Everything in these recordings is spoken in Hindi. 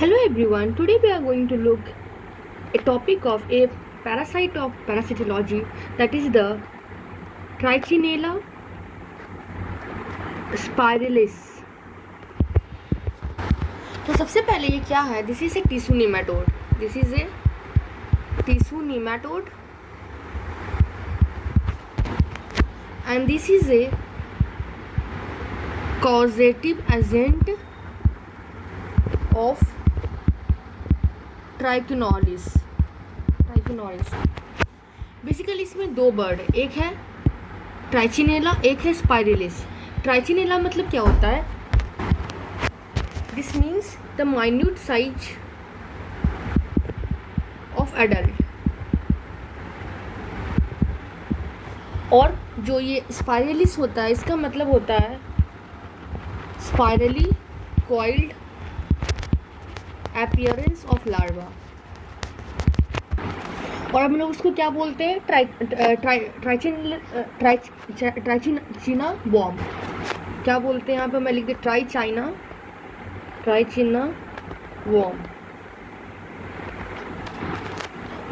Hello everyone, today we are going to look a topic of a parasite of parasitology, that is the Trichinella spiralis. तो सबसे पहले ये क्या है? This is a tissue nematode. This is a tissue nematode and this is a causative agent of trichinellosis. Basically इसमें दो बर्ड है, एक है ट्राइचिनेला, एक है स्पाइरलिस. ट्राइचिनेला मतलब क्या होता है? This means the minute size of adult. और जो ये स्पाइरलिस होता है, इसका मतलब होता है spirally coiled appearance of larva. और हम लोग उसको क्या बोलते हैं? ट्राइचिना बॉम्ब. क्या बोलते हैं? यहाँ पे मैं लिख दे ट्राइचिना बॉम्ब.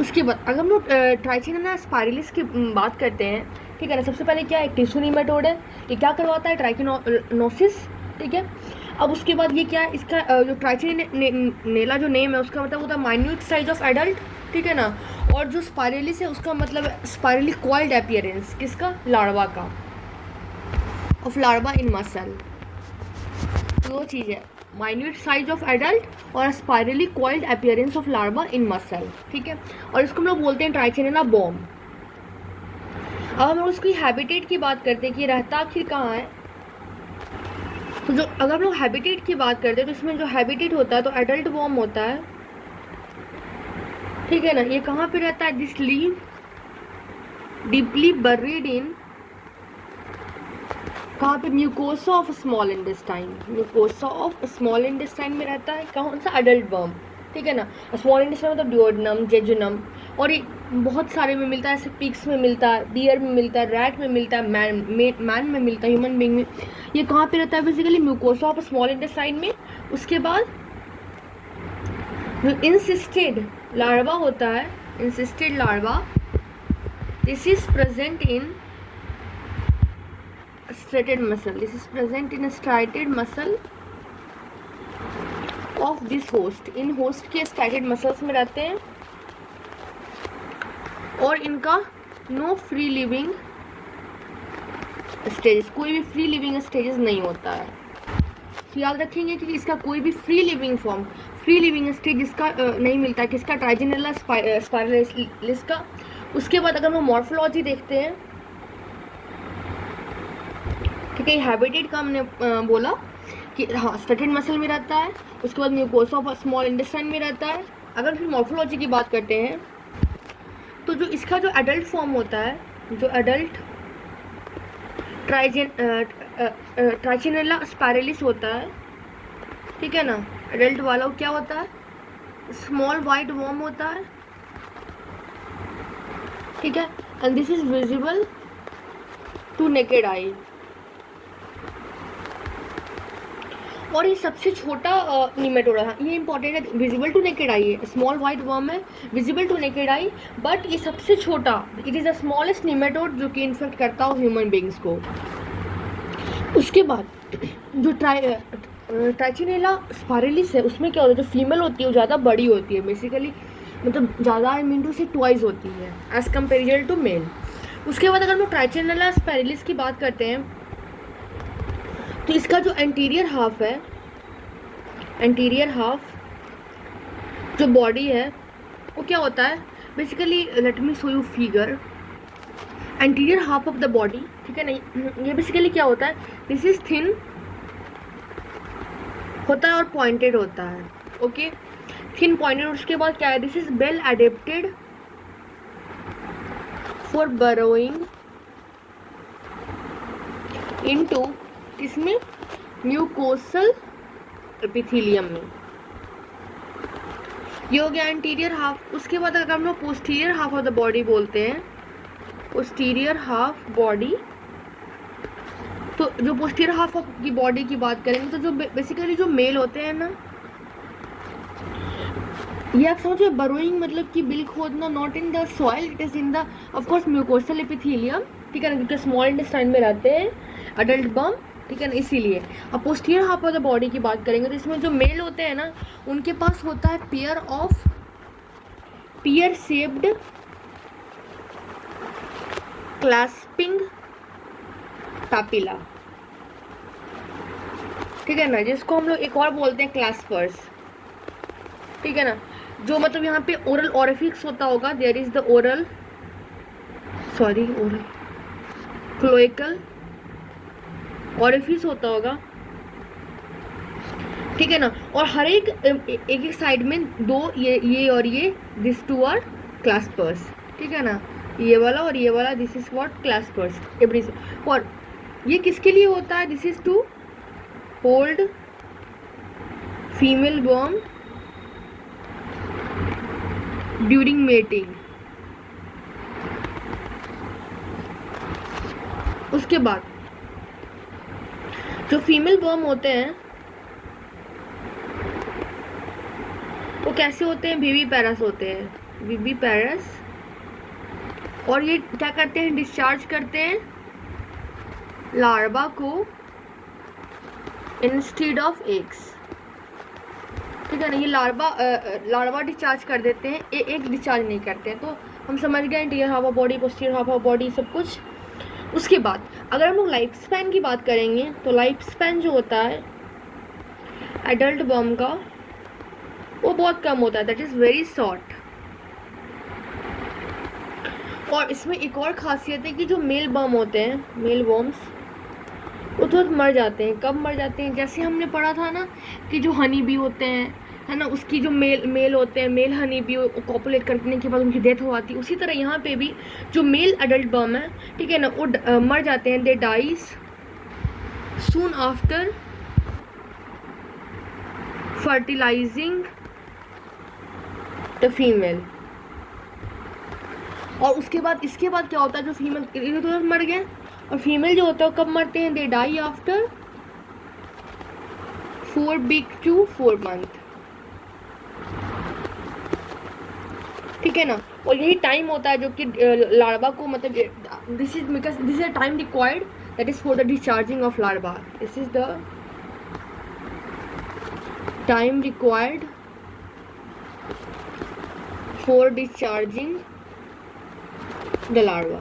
उसके बाद अगर हम लोग ट्राइचिना स्पाइरलिस की बात करते हैं, ठीक है ना. सबसे पहले क्या है? एक टिश्यू नेमाटोड है. ये क्या करवाता है? ट्राइकोनोसिस. ठीक है. अब उसके बाद ये क्या है? इसका जो ट्राइचिनेला जो नेम है, उसका मतलब होता है माइन्यूट साइज ऑफ एडल्ट. ठीक है ना. और जो स्पाइरलिस है, उसका मतलब स्पाइरली कॉइल्ड अपीयरेंस. किसका? लार्वा का. Of larva in muscle. दो चीज़ है, माइन्यूट साइज ऑफ एडल्ट और spirally coiled appearance of larva in muscle. ठीक है. और इसको हम लोग बोलते हैं ट्राइचिनेला बॉम्ब. अब हम लोग उसकी हैबिटेट की बात करते हैं कि रहता आखिर कहाँ है. तो जो अगर हम लोग हैबिटेट की बात करते हैं, तो इसमें जो हैबिटेट होता है तो एडल्ट वॉर्म होता है. ठीक है ना. ये कहाँ पे रहता है? दिस लीव डीपली बरीड इन, कहाँ पे? Mucosa of small intestine. Mucosa of small intestine में रहता है. कौन सा? Adult worm. ठीक है ना. स्मॉल इंटेस्टाइन मतलब ड्यूओडेनम, जेजुनम. और ये बहुत सारे में मिलता है, ऐसे पिग्स में मिलता है, डियर में मिलता है, रैट में मिलता है, मैन में मिलता है, ह्यूमन बीइंग में. ये कहाँ पे रहता है? Basically mucosa of small intestine में. उसके बाद जो इंसिस्टेड लार्वा होता है, insisted larva, this is present in striated muscle. This is present in a striated muscle of this host. In host के striated muscles में रहते हैं. और इनका no free living stages, कोई भी free living stages नहीं होता है. तो याद रखेंगे कि इसका कोई भी free living form, free living stage इसका नहीं मिलता है. किसका? ट्राइचिनेला स्पाइरलिस का. उसके बाद अगर हम मॉर्फोलॉजी देखते हैं, ठीक है. हैबिटेट का हमने बोला कि हाँ स्ट्रेटेड मसल में रहता है. उसके बाद म्यूकोसा ऑफ स्मॉल इंटेस्टाइन में रहता है. अगर फिर मॉर्फोलॉजी की बात करते हैं, तो जो इसका जो एडल्ट फॉर्म होता है, जो एडल्ट ट्राइचिनेला स्पाइरलिस होता है, ठीक है ना, एडल्ट वाला क्या होता है? स्मॉल वाइट वर्म होता है. ठीक है. And this is visible to naked eye. और ये सबसे छोटा निमेटोडा था. ये इंपॉर्टेंट है. विजिबल टू नेकेड आई है, स्मॉल वाइट वर्म है, visible to naked eye, but ये सबसे छोटा. It is the smallest nematode जो कि इन्फेक्ट करता हो ह्यूमन बींग्स को. उसके बाद जो ट्राइचिनेला स्पाइरलिस है, उसमें क्या होता है? जो फीमेल होती है वो ज़्यादा बड़ी होती है. बेसिकली मतलब ज़्यादा, आई मीन टू से ट्वाइस होती है एज कम्पेरिजन टू मेल. उसके बाद अगर हम ट्राइचिनेला स्पाइरलिस की बात करते हैं, तो इसका जो एंटीरियर हाफ है, एंटीरियर हाफ जो बॉडी है, वो क्या होता है? Basically let me show you figure. Anterior half of the body, ठीक है ना, ये बेसिकली क्या होता है? दिस इज थिन होता है और पॉइंटेड होता है. ओके. Thin pointed. उसके बाद क्या है? This is well adapted for burrowing into, इसमें म्यूकोसल एपिथेलियम में. ये हो गया एंटीरियर हाफ. उसके बाद अगर हम लोग posterior half of the body बोलते हैं, पोस्टीरियर हाफ बॉडी, तो जो पोस्टीरियर हाफ की बॉडी की बात करेंगे तो जो बेसिकली जो मेल होते हैं ना, ये आप समझो, बरोइंग मतलब कि बिल खोदना, not in the soil, it is in the of course mucosal epithelium, ठीक है ना, क्योंकि स्मॉल इंटेस्टाइन में रहते हैं अडल्ट वर्म, ठीक है ना, इसीलिए। अब posterior half of the body की बात करेंगे तो इसमें जो मेल होते हैं ना, उनके पास होता है पेयर शेप्ड क्लैस्पिंग पैपिला, ठीक है ना, जिसको हम लोग एक और बोलते हैं क्लैस्पर्स, ठीक है ना, जो मतलब यहाँ पे ओरल ऑरिफिक्स होता होगा, there is the oral cloacal orifice होता होगा, ठीक है ना, और हर एक एक साइड में दो, ये और ये, दिस टू आर क्लैस्पर्स, ठीक है ना, ये वाला और ये वाला, this is what claspers every. और ये किसके लिए होता है? This is to hold female worm during mating. उसके बाद जो फीमेल वर्म होते हैं वो कैसे होते हैं? विवी पैरस होते हैं, विवी पैरस। और ये क्या करते हैं? डिस्चार्ज करते हैं लार्वा को इंस्टेड ऑफ एग्स, ठीक है ना। ये लार्वा डिस्चार्ज कर देते हैं, एक डिस्चार्ज नहीं करते हैं। तो हम समझ गए interior half of body, posterior half of body, सब कुछ। उसके बाद अगर हम लोग लाइफ स्पैन की बात करेंगे तो लाइफ स्पैन जो होता है एडल्ट वर्म का वो बहुत कम होता है, दैट इज़ वेरी शॉर्ट। और इसमें एक और खासियत है कि जो मेल वर्म होते हैं, मेल वर्म्स, वो तुरंत मर जाते हैं। कब मर जाते हैं? जैसे हमने पढ़ा था ना कि जो हनी बी होते हैं, है ना, उसकी जो मेल होते हैं, मेल हनी बी कॉपुलेट करने के बाद उनकी डेथ हो जाती है। उसी तरह यहाँ पे भी जो मेल एडल्ट वर्म है, ठीक है ना, वो मर जाते हैं, they dies soon after fertilising the female. और उसके बाद इसके बाद क्या होता है? जो फीमेल तो मर गए, और फीमेल जो होता है कब मरते हैं? They die after 4 week to 4 month, ठीक है ना। और यही टाइम होता है जो कि लार्वा को, मतलब this is because this is a time required, that is for the discharging of larva. This is the time required for discharging the larva.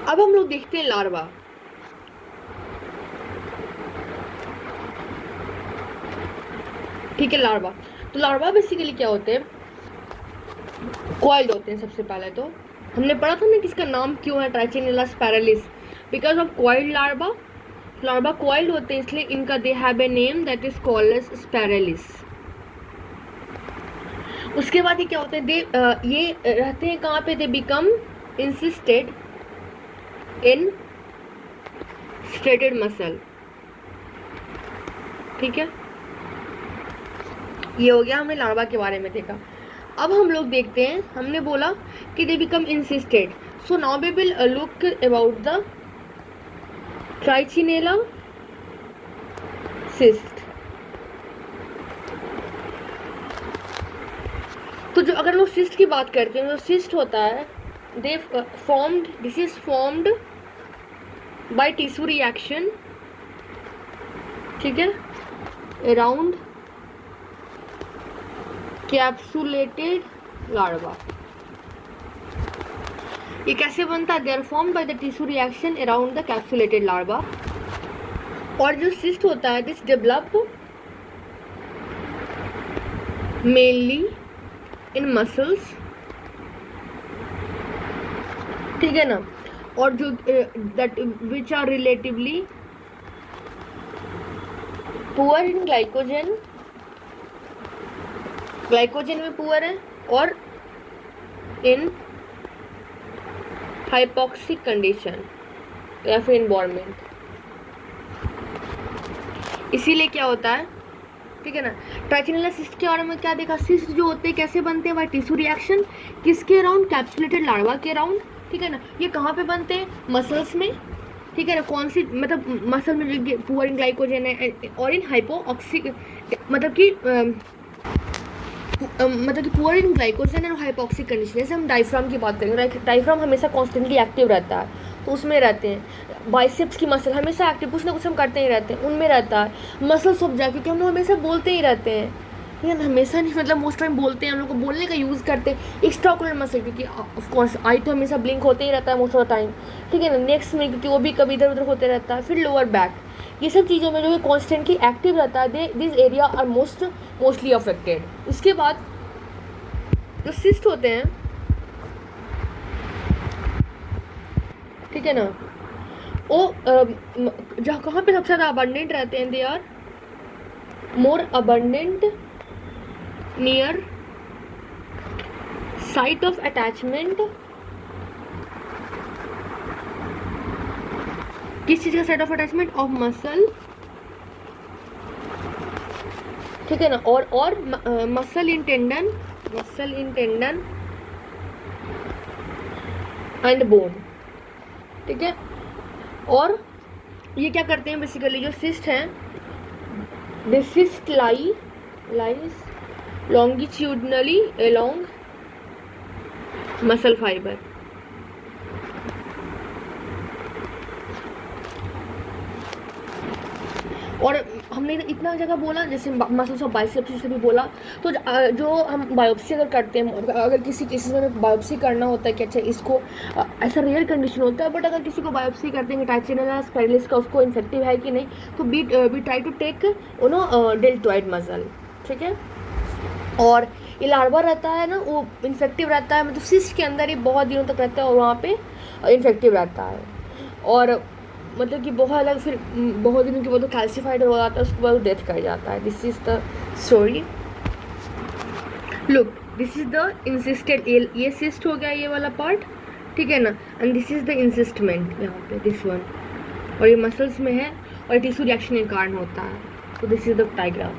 अब हम लोग देखते हैं लार्वा। ठीक है, लार्वा। तो लार्वा बेसिकली क्या होते हैं? कॉइल्ड होते हैं। सबसे पहले तो हमने पढ़ा था ना कि इसका नाम क्यों है Trichinella spiralis, because of coiled larva. Larva coiled होते हैं इसलिए इनका they have a name that is called as spiralis. उसके बाद ये क्या होते हैं? ये रहते हैं कहाँ पे? दे बिकम इंसिस्टेड इन स्ट्रेटेड मसल, ठीक है। ये हो गया, हमने लार्वा के बारे में देखा। अब हम लोग देखते हैं, हमने बोला कि they become insisted, so now we will look about the Trichinella cyst. तो जो अगर लोग सिस्ट की बात करते हैं, तो सिस्ट होता है they formed, this is formed by tissue reaction, ठीक है, अराउंड कैप्सुलेटेड लार्वा। ये कैसे बनता है? They are formed by the tissue reaction around the capsulated larva. और जो सिस्ट होता है this develop mainly in muscles, ठीक है ना। और जो that which are relatively poor in glycogen, glycogen में पुअर है, और इन हाइपोक्सिक कंडीशन या फिर इन्वायरमेंट। इसीलिए क्या होता है, ठीक है ना। ट्राइचिनेला सिस्ट के बारे में क्या देखा? सिस्ट जो होते हैं कैसे बनते हैं? By tissue reaction. किसके अराउंड? कैप्सुलेटेड लार्वा के अराउंड, ठीक है ना। ये कहाँ पे बनते हैं? मसल्स में, ठीक है ना। कौन सी, मतलब मसल में पुअर इन ग्लाइकोजन है, और इन हाइपोक्सिक मतलब कि मतलब कि poor in glycogen and hypoxic condition. जैसे हम डायफ्राम की बात करेंगे, डायफ्राम हमेशा कॉन्स्टेंटली एक्टिव रहता है, तो उसमें रहते हैं। बाइसेप्स की मसल हमेशा एक्टिव, कुछ ना कुछ हम करते ही रहते हैं, उनमें रहता है। मसल्स ऑफ जा, क्योंकि हम लोग हमेशा बोलते ही रहते हैं, ठीक है, हमेशा नहीं, मतलब मोस्ट टाइम बोलते हैं, हम लोग को बोलने का यूज़ करते हैं। एक्स्ट्राओकुलर मसल, क्योंकि ऑफकोर्स आई तो हमेशा ब्लिंक होते ही रहता है मोस्ट ऑफ द टाइम, ठीक है ना। नेक्स्ट में, क्योंकि वो भी कभी इधर उधर होते रहता है। फिर लोअर बैक, ये सब चीज़ों में जो है कॉन्स्टेंटली एक्टिव रहता है, this area are mostly affected. उसके बाद जो सिस्ट होते हैं, ठीक है ना, वो जहाँ कहाँ पे सबसे ज़्यादा अबंडेंट रहते हैं, they are more abundant near site of attachment. किस चीज़ का site of attachment? Of muscle, ठीक है ना। और muscle in tendon and bone, ठीक है। और ये क्या करते हैं बेसिकली, जो सिस्ट हैं, this cyst lies longitudinally along muscle fibre. और हमने इतना जगह बोला, जैसे मसल्स ऑफ बाइसेप्स से भी बोला, तो जो हम बायोप्सी अगर करते हैं, अगर किसी केसेस में बायोप्सी करना होता है कि अच्छा इसको, ऐसा रेयर कंडीशन होता है, बट अगर किसी को बायोप्सी करते हैं टाइचिनेला स्पाइरलिस का, उसको इन्फेक्टिव है कि नहीं, तो be try to take deltoid muscle, ठीक है। और ये लार्वा रहता है ना, वो इन्फेक्टिव रहता है, मतलब सिस्ट के अंदर ही बहुत दिनों तक रहता है और वहाँ पे इन्फेक्टिव रहता है। और मतलब कि बहुत अलग, फिर बहुत दिनों के बाद तो कैल्सिफाइड हो जाता है, उसके बाद डेथ कर जाता है। This is the story. Look, this is the insisted, ये सिस्ट हो गया, ये वाला पार्ट, ठीक है ना। And this is the encystment यहाँ पे, दिस वन, और ये मसल्स में है और टिश्यू रिएक्शन के कारण होता है। तो दिस इज द डायग्राम।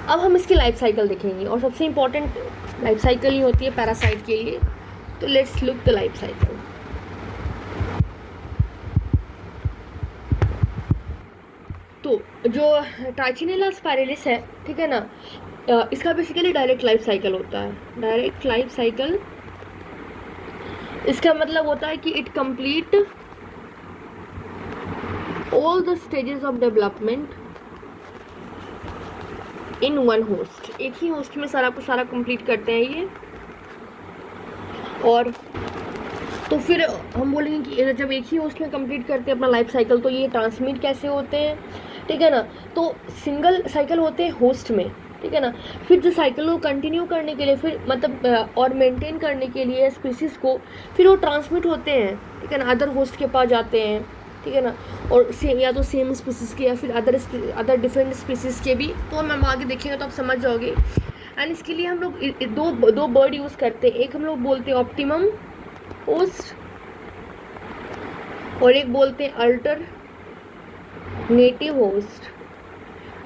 अब हम इसकी लाइफ साइकिल देखेंगे, और सबसे इम्पॉर्टेंट लाइफ साइकिल ही होती है पैरासाइट के लिए। तो let's look the life cycle. तो जो ट्राइचिनेला स्पाइरलिस है, ठीक है ना, इसका बेसिकली डायरेक्ट लाइफ साइकिल होता है। डायरेक्ट लाइफ साइकिल, इसका मतलब होता है कि it complete all the stages of development in one host. एक ही होस्ट में सारा को सारा कंप्लीट करते हैं ये। और तो फिर हम बोलेंगे कि जब एक ही होस्ट में कंप्लीट करते हैं अपना लाइफ साइकिल, तो ये ट्रांसमिट कैसे होते हैं, ठीक है ना। तो सिंगल साइकिल होते हैं होस्ट में, ठीक है ना। फिर जो साइकिल को कंटिन्यू करने के लिए, फिर मतलब और मेंटेन करने के लिए स्पीसीज़ को, फिर वो ट्रांसमिट होते हैं, ठीक है ना, अदर होस्ट के पास जाते हैं, ठीक है ना। और सेम, या तो सेम स्पीसीज़ के, या फिर अदर डिफरेंट स्पीसीज़ के भी। तो हम आगे देखेंगे तो आप समझ जाओगे। एंड इसके लिए हम लोग दो वर्ड यूज़ करते हैं। एक हम लोग बोलते हैं ऑप्टिमम होस्ट, और एक बोलते हैं अल्टरनेटिव होस्ट।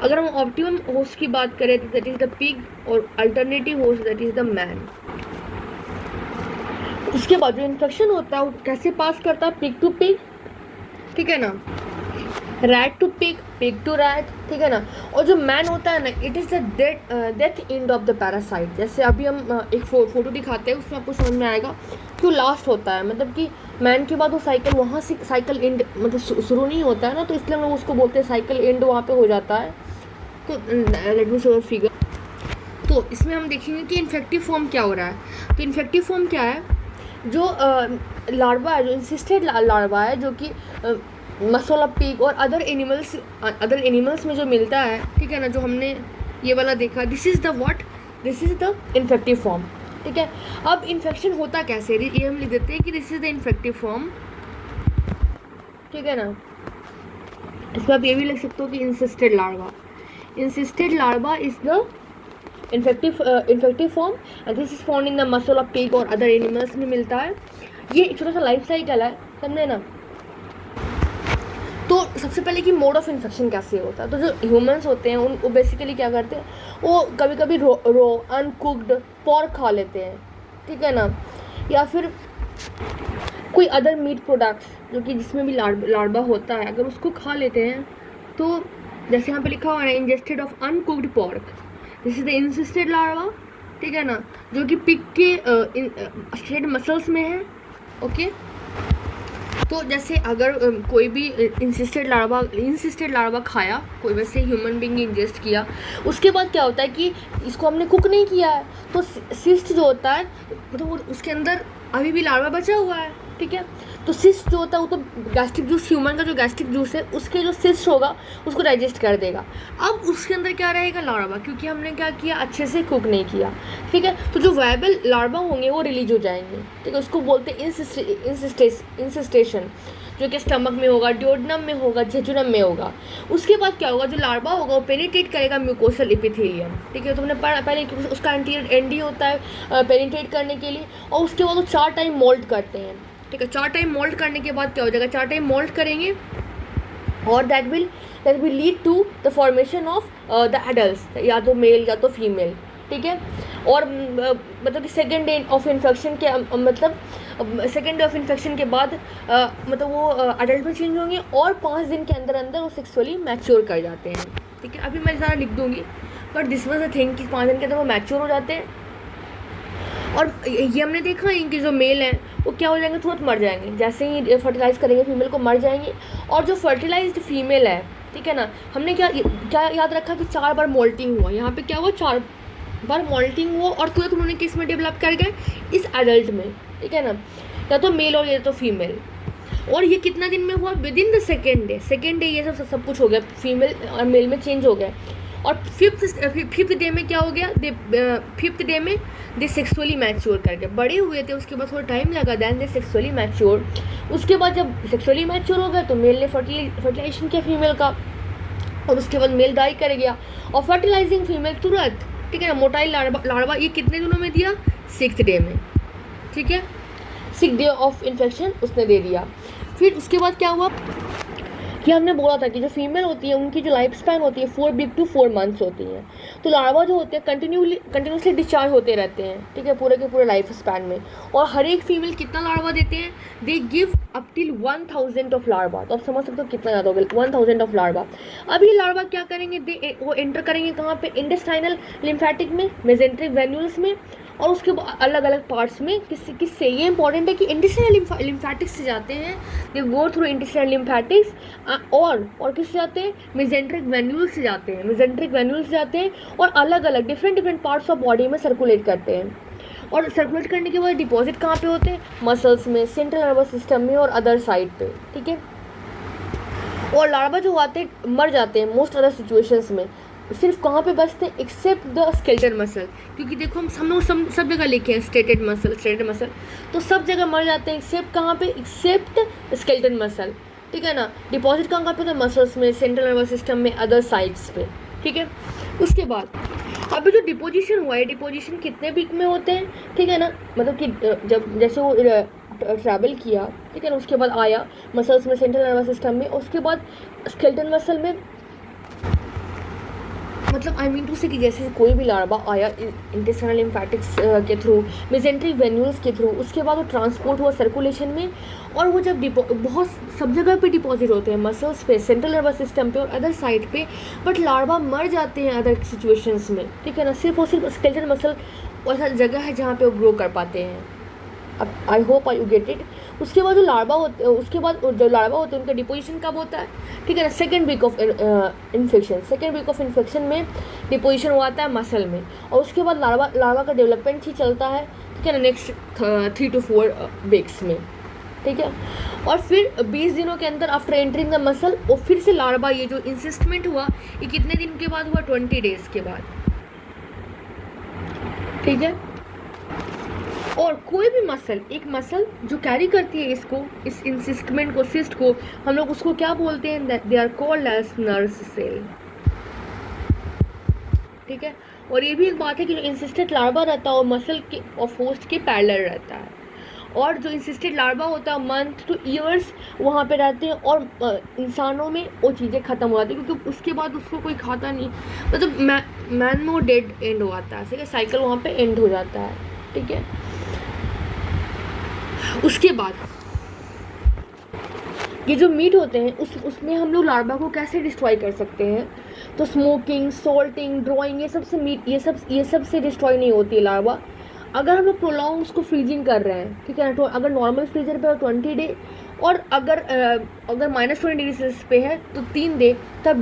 अगर हम ऑप्टिमम होस्ट की बात करें तो दैट इज द पिग, और alternative host that is the man. उसके बाद जो इन्फेक्शन होता है वो कैसे पास करता है? पिग टू पिग, ठीक है ना, rat to pig, pig to rat, ठीक है ना। और जो मैन होता है ना, it is the death end of the parasite. जैसे अभी हम एक फोटो दिखाते हैं, उसमें आपको समझ में आएगा कि वो लास्ट होता है, मतलब कि मैन के बाद वो साइकिल, वहाँ से साइकिल एंड मतलब शुरू नहीं होता है ना, तो इसलिए हम लोग उसको बोलते हैं साइकिल एंड वहाँ पे हो जाता है। तो लेट मी शो फिगर। तो इसमें हम देखेंगे कि इन्फेक्टिव फॉर्म क्या हो रहा है। तो इन्फेक्टिव फॉर्म क्या है? जो लार्वा है, जो इंसिस्टेड लार्वा है, जो कि मसल ऑफ पिग और अदर एनिमल्स में जो मिलता है, ठीक है ना, जो हमने ये वाला देखा, this is the what, this is the infective form, ठीक है। अब इन्फेक्शन होता कैसे, ये हम लिख देते हैं कि this is the infective form, ठीक है ना। इसमें आप ये भी लिख सकते हो कि insisted larva is the infective form, and this is found in the muscle of pig और अदर एनिमल्स में मिलता है। ये एक छोटा सा लाइफ साइकिल है, समझे ना। तो सबसे पहले कि मोड ऑफ इन्फेक्शन कैसे होता है। तो जो ह्यूमंस होते हैं वो बेसिकली क्या करते हैं, वो कभी कभी रो अनकुक्ड पॉर्क खा लेते हैं, ठीक है ना, या फिर कोई अदर मीट प्रोडक्ट्स जो कि जिसमें भी लार्वा होता है, अगर उसको खा लेते हैं तो जैसे यहाँ पे लिखा हुआ है ingested of uncooked pork, this is the insisted larva, ठीक है ना, जो कि पिग के स्टेट मसल्स में है। ओके, तो जैसे अगर कोई भी इंसिस्टेड लार्वा खाया, कोई वैसे ह्यूमन बीइंग इंजेस्ट किया, उसके बाद क्या होता है कि इसको हमने कुक नहीं किया है, तो सिस्ट जो होता है मतलब उसके अंदर अभी भी लार्वा बचा हुआ है, ठीक है। तो सिस्ट जो होता है वो तो गैस्ट्रिक जूस, ह्यूमन का जो गैस्ट्रिक जूस है उसके जो सिस्ट होगा उसको डाइजेस्ट कर देगा। अब उसके अंदर क्या रहेगा, लार्वा, क्योंकि हमने क्या किया, अच्छे से कुक नहीं किया, ठीक है। तो जो वायबल लार्वा होंगे वो रिलीज हो जाएंगे, ठीक है। उसको बोलते हैं इंसिस्टेशन, जो कि स्टमक में होगा, ड्योडेनम में होगा, जेजुनम में होगा। उसके बाद क्या होगा, जो लार्वा होगा वो पेनिट्रेट करेगा म्यूकोसल एपिथेलियम, ठीक है। तो हमने पहले उसका एंटी होता है पेनिट्रेट करने के लिए, और उसके बाद वो 4 टाइम मोल्ट करते हैं, ठीक है। 4 टाइम मोल्ट करने के बाद क्या हो जाएगा, 4 टाइम मोल्ट करेंगे और that will lead to the formation of the adults, या तो मेल या तो फीमेल, ठीक है। और मतलब कि सेकेंड डे ऑफ इन्फेक्शन के सेकेंड डे ऑफ इन्फेक्शन के बाद मतलब वो अडल्ट में चेंज होंगे और 5 दिन के अंदर अंदर वो सेक्सुअली मैच्योर कर जाते हैं, ठीक है। अभी मैं ज़्यादा लिख दूँगी, but this was the thing कि 5 दिन के अंदर वो मैच्योर हो जाते हैं। और ये हमने देखा है कि जो मेल हैं वो क्या हो जाएंगे, तुरंत मर जाएंगे, जैसे ही फर्टिलाइज़ करेंगे फीमेल को मर जाएंगे। और जो फर्टिलाइज्ड फीमेल है, ठीक है ना, हमने क्या याद रखा कि 4 बार मोल्टिंग हुआ, यहाँ पे क्या हुआ, 4 बार मोल्टिंग हुआ और तुरंत उन्होंने किस में डेवलप कर गए, इस एडल्ट में, ठीक है ना, या तो मेल और या तो फीमेल। और ये कितना दिन में हुआ, with in the second day ये सब कुछ हो गया, फीमेल और मेल में चेंज हो गया। और फिफ्थ डे में क्या हो गया, फिफ्थ डे में दे सेक्सुअली मैच्योर कर गए, बड़े हुए थे, उसके बाद थोड़ा टाइम लगा, दैन दे सेक्सुअली मैच्योर। उसके बाद जब सेक्सुअली मैच्योर हो गया तो मेल ने फर्टिलाइजेशन किया फीमेल का, और उसके बाद मेल डाई कर गया, और फर्टिलाइजिंग फीमेल तुरंत, ठीक है ना, मोटाइल लार्वा ये कितने दिनों में दिया, 6th डे में, ठीक है, 6th डे ऑफ इन्फेक्शन उसने दे दिया। फिर उसके बाद क्या हुआ कि हमने बोला था कि जो फीमेल होती है उनकी जो लाइफ स्पैन होती है 4 वीक टू 4 मंथ्स होती है। तो लार्वा जो होते हैं कंटिन्यूसली डिस्चार्ज होते रहते हैं, ठीक है, पूरे के पूरे लाइफ स्पैन में। और हर एक फीमेल कितना लार्वा देते हैं, they give up till 1000 of larva. तो आप समझ सकते हो कितना ज़्यादा हो गया, 1000 ऑफ लार्वा। अब ये लार्वा क्या करेंगे, वो एंटर करेंगे कहाँ पे, इंटेस्टाइनल लिम्फेटिक में, मेसेंट्रिक वेन्यूल्स में, और उसके अलग अलग पार्ट्स में। किससे ये इंपॉर्टेंट है कि इंटेस्टाइनल लिम्फेटिक्स से जाते हैं, दे गो थ्रू इंटेस्टाइनल लिम्फेटिक्स, और किससे जाते हैं, मेसेंट्रिक वेन्यूल से जाते हैं, और अलग अलग डिफरेंट पार्ट्स ऑफ बॉडी में सर्कुलेट करते हैं। और सर्कुलेट करने के बाद डिपॉजिट कहाँ पे होते हैं, मसल्स में, सेंट्रल नर्वस सिस्टम में और अदर साइड पे, ठीक है। और लार्वा जो आते हैं मर जाते हैं मोस्ट अदर सिचुएशंस में, सिर्फ कहाँ पे बचते हैं, एक्सेप्ट द स्केलेटल मसल, क्योंकि देखो हम लोग सब जगह लिखे हैं स्टेटेड मसल, तो सब जगह मर जाते हैं एक्सेप्ट कहाँ पे, एक्सेप्ट स्केलेटल मसल, ठीक है ना। डिपॉजिट कहाँ पे होता है, मसल्स में, सेंट्रल नर्वस सिस्टम में, अदर साइड्स पे, ठीक है। उसके बाद अभी जो डिपोजिशन हुआ है, डिपोजिशन कितने वीक में होते हैं, ठीक है ना, मतलब कि जब जैसे वो ट्रैवल किया, ठीक है ना, उसके बाद आया मसल्स में, सेंट्रल नर्वस सिस्टम में, उसके बाद स्केलेटल मसल में, मतलब आई मीन टू से कि जैसे कोई भी लार्वा आया इंटेस्टाइनल लिम्फेटिक्स के थ्रू, मेसेंट्रिक वेन्यूल्स के थ्रू, उसके बाद वो ट्रांसपोर्ट हुआ सर्कुलेशन में, और वो जब बहुत सब जगह पे डिपॉजिट होते हैं, मसल्स पे, सेंट्रल नर्वस सिस्टम पे और अदर साइड पे, बट लार्वा मर जाते हैं अदर सिचुएशंस में, ठीक है ना। सिर्फ और सिर्फ स्केलेटल मसल ऐसा जगह है जहाँ पे वो ग्रो कर पाते हैं। अब I hope you get it. उसके बाद जो लार्वा होते हैं उनका डिपोजिशन कब होता है, ठीक है ना, सेकेंड वीक ऑफ इन्फेक्शन में डिपोजिशन हुआ है मसल में, और उसके बाद लार्वा का डेवलपमेंट ही चलता है, ठीक है ना, नेक्स्ट 3 to 4 वीक्स में, ठीक है। और फिर 20 दिनों के अंदर आफ्टर एंटरिंग द मसल, और फिर से लार्वा ये जो इंसिस्टमेंट हुआ ये कितने दिन के बाद हुआ, 20 डेज के बाद, ठीक है। और कोई भी एक मसल जो कैरी करती है इस इंसिस्टमेंट को, सिस्ट को, हम लोग उसको क्या बोलते हैं, they are called as nerve cell, ठीक है। और ये भी एक बात है कि जो इंसिस्टेड लार्वा रहता है और मसल के और होस्ट के पैरेलल रहता है, और जो इंसिस्टेड लार्वा होता है मंथ टू ईयर्स वहाँ पे रहते हैं, और इंसानों में वो चीज़ें ख़त्म हो जाती है, क्योंकि उसके बाद उसको कोई खाता नहीं, मतलब मैन में वो डेड एंड हो जाता है, ठीक है, साइकिल वहाँ पे एंड हो जाता है, ठीक है। उसके बाद ये जो मीट होते हैं उसमें हम लोग लार्वा को कैसे डिस्ट्रॉय कर सकते हैं? तो स्मोकिंग, सॉल्टिंग, ड्रॉइंग, ये सब से मीट ये सब से डिस्ट्रॉय नहीं होती है लार्वा। अगर हम लोग प्रोलॉन्ग उसको फ्रीजिंग कर रहे हैं, ठीक है ना, तो अगर नॉर्मल फ्रीजर पे 20 डे, और अगर -20 डिग्री सेल्सियस पे है तो 3 डे, तब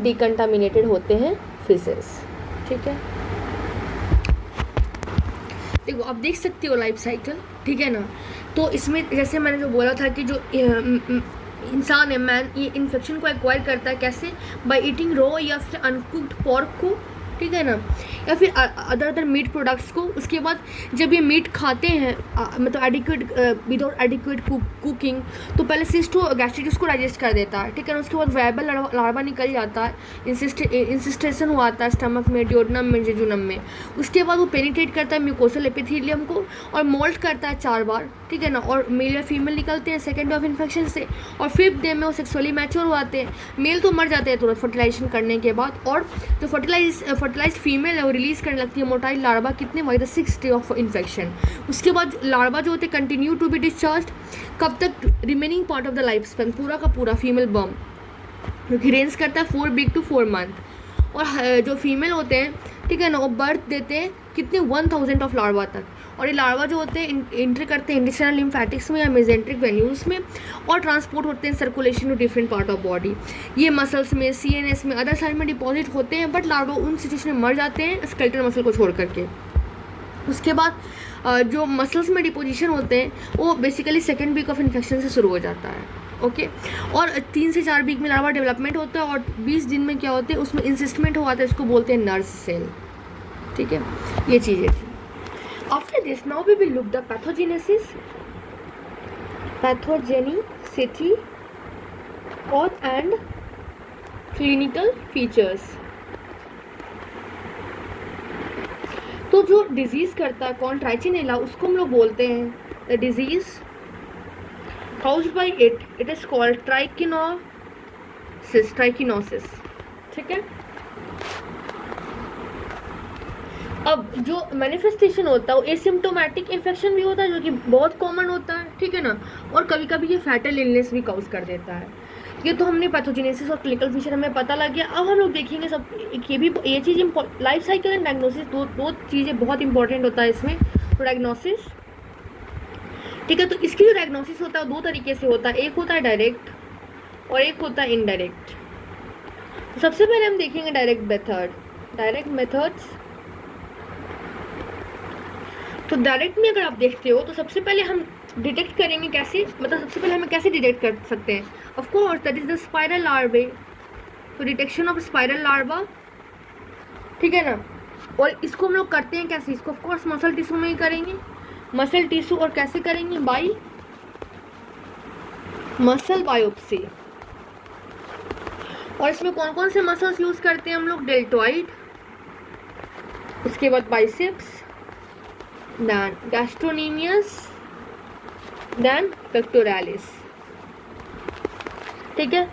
डिकंटामिनेटेड होते हैं फिशेस, ठीक है। देखो आप देख सकते हो लाइफ साइकिल, ठीक है ना। तो इसमें जैसे मैंने जो बोला था कि जो इंसान है, मैन, ये इन्फेक्शन को एक्वायर करता है कैसे? बाय ईटिंग रॉ या फिर अनकुक्ड पोर्क को, ठीक है ना, या फिर अदर मीट प्रोडक्ट्स को। उसके बाद जब ये मीट खाते हैं मतलब एडिक्वेट विदाउट एडिक्वेट कुकिंग, तो पहले गैस्ट्रिटिस को डाइजेस्ट कर देता है, ठीक है ना। उसके बाद वायबल लार्वा निकल जाता है, इंसिस्टेशन हुआ आता है स्टमक में, डियोडनम में, जेजुनम में। उसके बाद वो पेनिट्रेट करता है म्यूकोसल एपिथेलियम को और मोल्ट करता है 4 बार, ठीक है ना। और मेल या फीमेल निकलते हैं सेकेंड डे ऑफ इन्फेक्शन से, और 5th डे में वो सेक्सुअली मैच्योर हो आते हैं। मेल तो मर जाते हैं तुरंत फर्टिलाइजेशन करने के बाद, और जो फर्टिलाइज फीमेल है वो रिलीज करने लगती है मोटाइल लार्वा कितने by the 6th day of infection. उसके बाद लार्वा जो होते हैं कंटिन्यू टू बी डिस्चार्ज, कब तक? Remaining part of the life span, पूरा का पूरा फीमेल बर्म, जो कि रेंज करता है 4 वीक टू 4 मंथ। और जो फीमेल होते हैं, ठीक है ना, वो बर्थ देते हैं कितने 1000 ऑफ लार्वा तक। और ये लार्वा जो होते हैं इंटर करते हैं इंटेस्टाइनल लिम्फेटिक्स में या मेजेंट्रिक वेन्यूल्स में, और ट्रांसपोर्ट होते हैं circulation to different part of body. ये मसल्स में, CNS में, अदर साइड में डिपॉजिट होते हैं, बट लार्वा उन सिचुएशन में मर जाते हैं स्केलेटल मसल को छोड़ करके। उसके बाद जो मसल्स में डिपोजिशन होते हैं वो basically second week of infection से शुरू हो जाता है, ओके। और 3 से 4 वीक में लार्वा डेवलपमेंट होता है, और 20 दिन में क्या होते हैं उसमें इंसिस्टमेंट हो आता है, इसको बोलते हैं नर्स सेल, ठीक है। ये चीज़ें थी। After this now we will look the pathogenesis, pathogenicity और एंड क्लिनिकल फीचर्स। तो जो डिजीज़ करता है कौन? ट्राइचिनेला, उसको हम लोग बोलते हैं the disease caused by it is called trichinosis, ठीक है। अब जो मैनिफेस्टेशन होता है वो एसिम्प्टोमेटिक इन्फेक्शन भी होता है, जो कि बहुत कॉमन होता है, ठीक है ना। और कभी कभी ये फैटल इलनेस भी काउज कर देता है। ये तो हमने पैथोजेनेसिस और क्लिनिकल फीचर हमें पता लग गया। अब हम लोग देखेंगे सब ये चीज़ लाइफ साइकिल एंड डायग्नोसिस, दो चीज़ें बहुत इंपॉर्टेंट होता है इसमें। तो डायग्नोसिस, ठीक है, तो इसकी जो डायग्नोसिस होता है वो 2 तरीके से होता है, एक होता है डायरेक्ट और एक होता है इनडायरेक्ट। तो सबसे पहले हम देखेंगे डायरेक्ट मेथड्स। तो डायरेक्ट में अगर आप देखते हो तो सबसे पहले हम डिटेक्ट करेंगे कैसे, मतलब सबसे पहले हमें कैसे डिटेक्ट कर सकते हैं? Of course that is the spiral larvae. तो डिटेक्शन ऑफ स्पाइरल लार्वा, ठीक है ना। और इसको हम लोग करते हैं कैसे? इसको ऑफ कोर्स मसल टिश्यू में ही करेंगे, मसल टिश्यू। और कैसे करेंगे? By muscle biopsy. और इसमें कौन कौन से मसल्स यूज करते हैं हम लोग? डेल्टॉइड, उसके बाद biceps, then gastrocnemius, then pectoralis, ठीक है।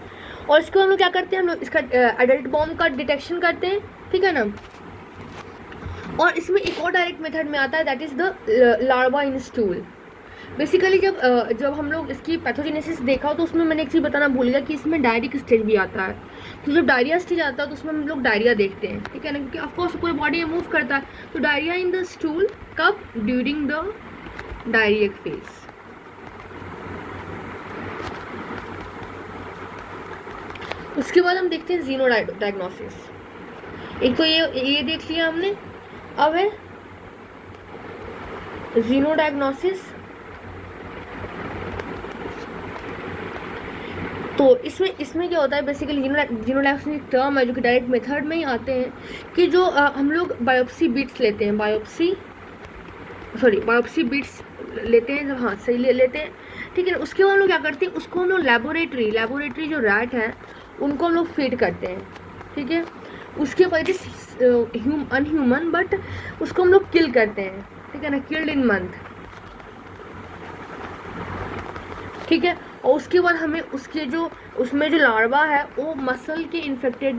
और इसको हम लोग क्या करते हैं? हम लोग इसका एडल्ट बॉर्न का डिटेक्शन करते हैं, ठीक है ना। और इसमें एक और डायरेक्ट मेथड में आता है, that is the larva in stool. Basically जब हम लोग इसकी पैथोजेनेसिस देखा तो उसमें मैंने एक चीज़ बताना भूल गया कि इसमें डायरिक स्टेज भी आता है। तो जब डायरिया स्टेज आता है तो उसमें हम लोग डायरिया देखते हैं, ठीक है ना, क्योंकि ऑफकोर्स पूरी बॉडी में मूव करता है। तो डायरिया इन द स्टूल कब? During the diarrhoeic phase. उसके बाद हम देखते हैं जीनो डायग्नोसिस। एक तो ये देख लिया हमने। अब है जीनो डायग्नोसिस। तो इसमें क्या होता है? बेसिकली जीनो डायग्नोसिस टर्म है जो कि डायरेक्ट मेथड में ही आते हैं, कि जो हम लोग बायोप्सी बीट्स लेते हैं, बायोप्सी बीट्स लेते हैं जब हाथ से लेते हैं, ठीक है। उसके बाद हम लोग क्या करते हैं? उसको हम लोग लेबोरेटरी जो रैट है उनको हम लोग फीड करते हैं, ठीक है। उसके बाद अनह्यूमन, बट उसको हम लोग किल करते हैं, ठीक है ना, किल्ड इन मंथ, ठीक है। और उसके बाद हमें उसमें जो लार्वा है वो मसल इन्फेक्टेड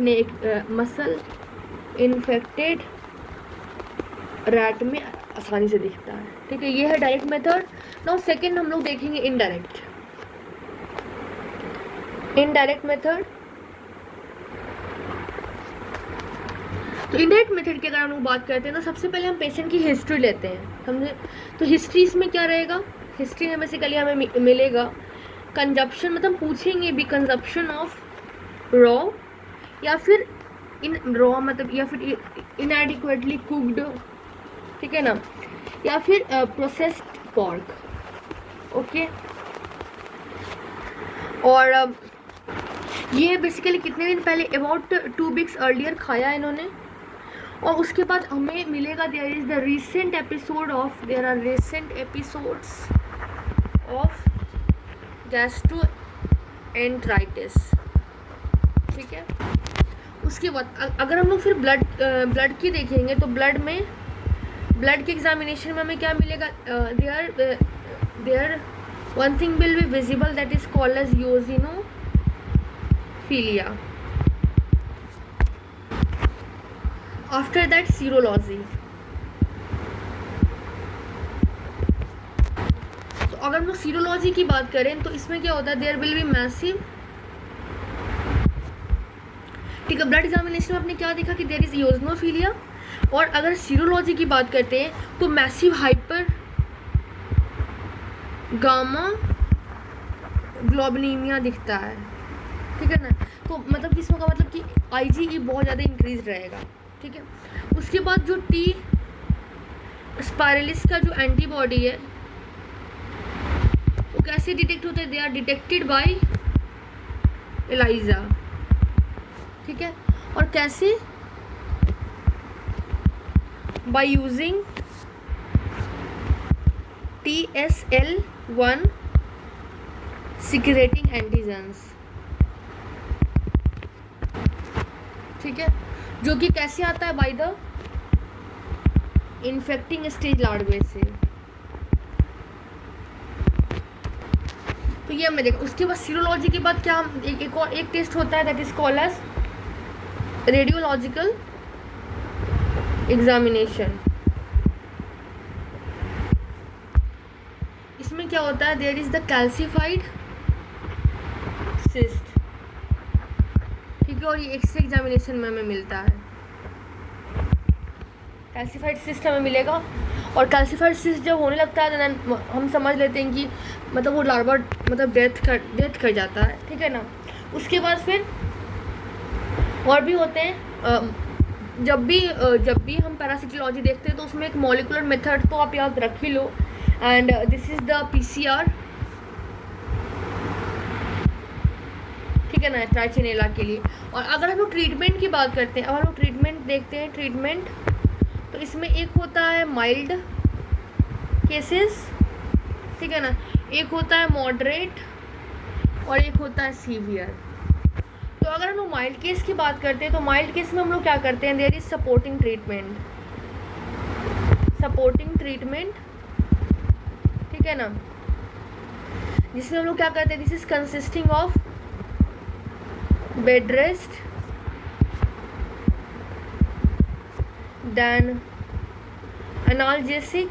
रैट में आसानी से दिखता है, ठीक है। ये है डायरेक्ट मेथड। नाउ सेकंड हम लोग देखेंगे इनडायरेक्ट। इनडायरेक्ट मेथड, तो इनडायरेक्ट मेथड की अगर हम लोग बात करते हैं तो सबसे पहले हम पेशेंट की हिस्ट्री लेते हैं, समझे। तो हिस्ट्री इसमें क्या रहेगा, हिस्ट्री में बेसिकली हमें मिलेगा कंजप्शन, मतलब पूछेंगे भी कंजप्शन ऑफ रॉ या फिर इन रॉ मतलब या फिर इनएडिक्वेटली कुक्ड, ठीक है ना, या फिर प्रोसेस्ड पॉर्क, ओके। और ये बेसिकली कितने दिन पहले अबाउट 2 वीक्स अर्लियर खाया इन्होंने। और उसके बाद हमें मिलेगा there is the recent episode of, there are recent episodes of gastroenteritis, ठीक है। उसके बाद अगर हम लोग फिर ब्लड की देखेंगे तो ब्लड के एग्जामिनेशन में हमें क्या मिलेगा, there one thing will be visible that is called as eosinophilia. After that serology. तो अगर हम लोग सीरोलॉजी की बात करें तो इसमें क्या होता है, देयर विल बी मैसिव, ठीक है। ब्लड एग्जामिनेशन में आपने क्या देखा कि देयर इज यूजिनोफिलिया। और अगर सीरोलॉजी की बात करते हैं तो मैसिव हाइपर गामा ग्लोबुलिनिया दिखता है, ठीक है ना। तो मतलब कि इसमें का मतलब कि IgE बहुत ज़्यादा इंक्रीज रहेगा, ठीक है। उसके बाद जो टी स्पाइरलिस का जो एंटीबॉडी है वो कैसे डिटेक्ट होते हैं, they are detected by ELISA, ठीक है। और कैसे, by using TSL1 secreting antigens, ठीक है, जो कि कैसे आता है, बाय द इन्फेक्टिंग स्टेज लार्वे से। तो ये हमने देखा। उसके बाद सीरोलॉजी के बाद क्या हम एक टेस्ट होता है that is called as radiological examination. इसमें क्या होता है, there is the calcified cyst, ठीक है। और ये एक्सरे एग्जामिनेशन में हमें मिलता है, कैल्सिफाइड सिस्ट हमें मिलेगा। और कैल्सिफाइड सिस्ट जब होने लगता है तो हम समझ लेते हैं कि मतलब वो लार्वा मतलब डेथ कर जाता है, ठीक है ना। उसके बाद फिर और भी होते हैं, जब भी हम पैरासिटोलॉजी देखते हैं तो उसमें एक मॉलिकुलर मेथड तो आप याद रख ही लो, and this is the PCR, ठीक है ना, ट्राइचिनेला के लिए। और अगर हम लोग ट्रीटमेंट की बात करते हैं, अब हम लोग ट्रीटमेंट देखते हैं, ट्रीटमेंट तो इसमें एक होता है माइल्ड केसेस, ठीक है ना, एक होता है मॉडरेट और एक होता है सीवियर। तो अगर हम लोग माइल्ड केस की बात करते हैं तो माइल्ड केस में हम लोग क्या करते हैं, देयर इज सपोर्टिंग ट्रीटमेंट, ठीक है ना, जिसमें हम लोग क्या करते हैं, this is consisting of bed rest, then analgesic,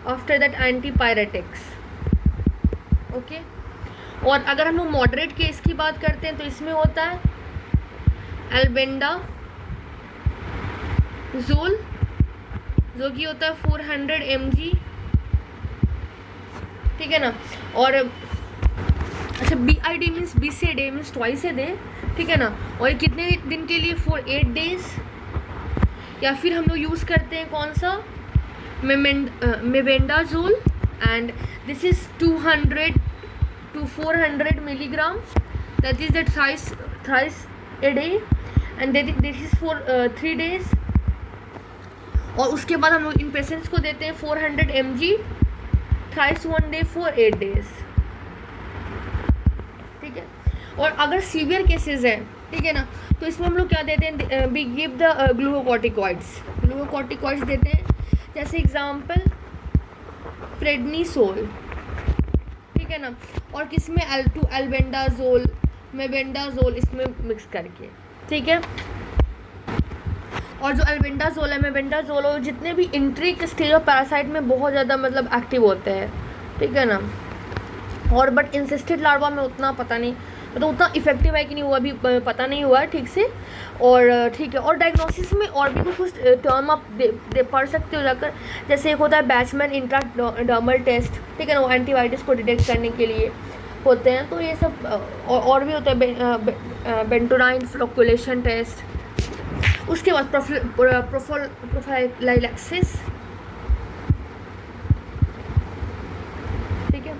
after that antipyretics, okay. और अगर हम लोग मॉडरेट केस की बात करते हैं तो इसमें होता है एल्बेंडाजोल, जो कि होता है 400 mg, ठीक है ना। और अच्छा BID मीन्स 20 से day means twice a day, ठीक है ना। और ये कितने दिन के लिए, फॉर 8 डेज। या फिर हम लोग यूज़ करते हैं कौन सा, mebendazole, and this is 200 to 400 milligram, that is the thrice a day, and this is for 3 days। और उसके बाद हम लोग इन पेशेंट्स को देते हैं 400 mg thrice 1 day for 8 days, ठीक है। और अगर सीवियर केसेस है, ठीक है ना, तो इसमें हम लोग क्या देते हैं, वी गिव द ग्लूकोकॉर्टिकॉइड्स देते हैं, जैसे एग्जाम्पल प्रेडनिसोल, ठीक है ना। और किसमें एल्बेंडाजोल, मेबेंडाजोल इसमें मिक्स करके, ठीक है। और जो एल्बेंडाजोल है, मेबेंडाजोल और जितने भी इंट्रिक स्टेज ऑफ पैरासाइट में बहुत ज़्यादा मतलब एक्टिव होते हैं, ठीक है ना। और बट इंसिस्टेड लार्वा में उतना पता नहीं मतलब उतना इफेक्टिव है कि नहीं वो अभी पता नहीं हुआ है ठीक से। और ठीक है, और डायग्नोसिस में और भी कुछ टर्म आप दे पढ़ सकते हो जाकर, जैसे एक होता है बैचमैन इंट्राडर्मल टेस्ट, ठीक है ना, वो एंटीवायरस को डिटेक्ट करने के लिए होते हैं। तो ये सब और भी होता है बेंटोनाइन फ्लोकुलेशन टेस्ट। उसके बाद प्रोफाइलैक्सिस, ठीक है।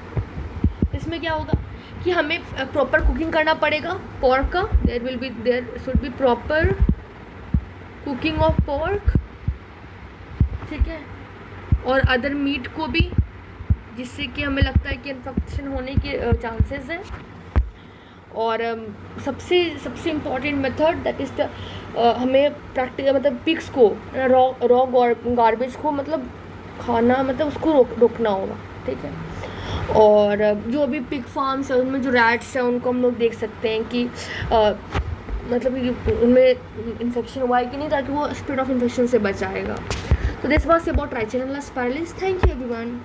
इसमें क्या होगा कि हमें प्रॉपर कुकिंग करना पड़ेगा पोर्क का, there should be proper cooking of pork, ठीक है, और अदर मीट को भी, जिससे कि हमें लगता है कि इन्फेक्शन होने के चांसेस हैं। और सबसे इम्पॉर्टेंट मेथड दैट इज़ हमें प्रैक्टिकल मतलब पिग्स को रॉ गार्बेज को मतलब खाना मतलब उसको रोकना होगा, ठीक है। और जो भी पिग फार्म्स है उनमें जो रैट्स हैं उनको हम लोग देख सकते हैं कि मतलब उनमें इन्फेक्शन हुआ है कि नहीं, ताकि वो स्प्रेड ऑफ इन्फेक्शन से बचाएगा। तो this was about Trichinella spiralis. Thank you everyone.